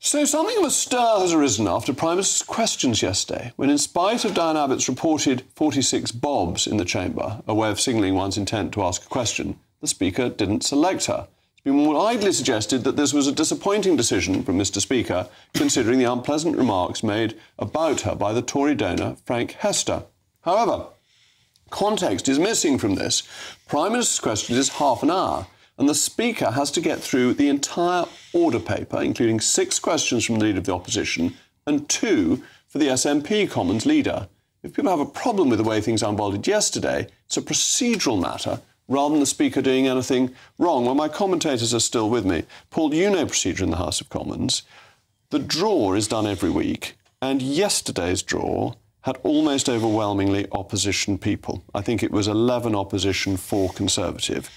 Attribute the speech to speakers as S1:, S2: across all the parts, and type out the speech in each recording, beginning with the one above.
S1: So something of a stir has arisen after Prime Minister's questions yesterday, when in spite of Diane Abbott's reported 46 bobs in the chamber, a way of signalling one's intent to ask a question, the Speaker didn't select her. It's been more widely suggested that this was a disappointing decision from Mr Speaker, considering the unpleasant remarks made about her by the Tory donor Frank Hester. However, context is missing from this. Prime Minister's questions is half an hour, and the Speaker has to get through the entire order paper, including 6 questions from the Leader of the Opposition and 2 for the SNP Commons leader. If people have a problem with the way things unfolded yesterday, it's a procedural matter rather than the Speaker doing anything wrong. Well, my commentators are still with me. Paul, you know procedure in the House of Commons. The draw is done every week, and yesterday's draw had almost overwhelmingly opposition people. I think it was 11 opposition, 4 Conservative.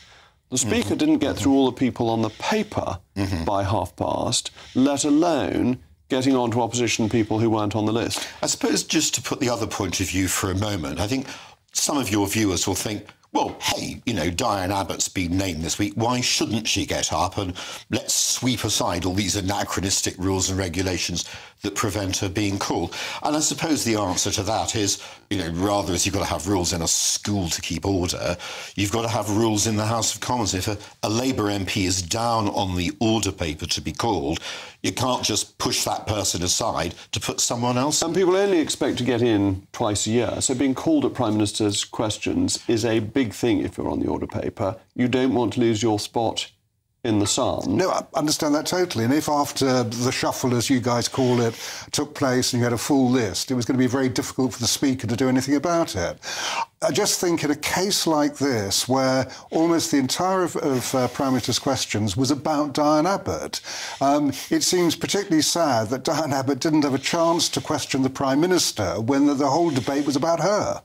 S1: The Speaker didn't get through all the people on the paper by past, let alone getting on to opposition people who weren't on the list.
S2: I suppose just to put the other point of view for a moment, I think some of your viewers will think, well, hey, you know, Diane Abbott's been named this week. Why shouldn't she get up and let's sweep aside all these anachronistic rules and regulations that prevent her being called? And I suppose the answer to that is, you know, rather as you've got to have rules in a school to keep order, you've got to have rules in the House of Commons. If a Labour MP is down on the order paper to be called, you can't just push that person aside to put someone else.
S1: And people only expect to get in twice a year, so being called at Prime Minister's questions is a big thing if you're on the order paper. You don't want to lose your spot in the sun.
S3: No, I understand that totally. And if after the shuffle, as you guys call it, took place and you had a full list, it was going to be very difficult for the Speaker to do anything about it. I just think in a case like this, where almost the entire of Prime Minister's questions was about Diane Abbott, it seems particularly sad that Diane Abbott didn't have a chance to question the Prime Minister when the whole debate was about her.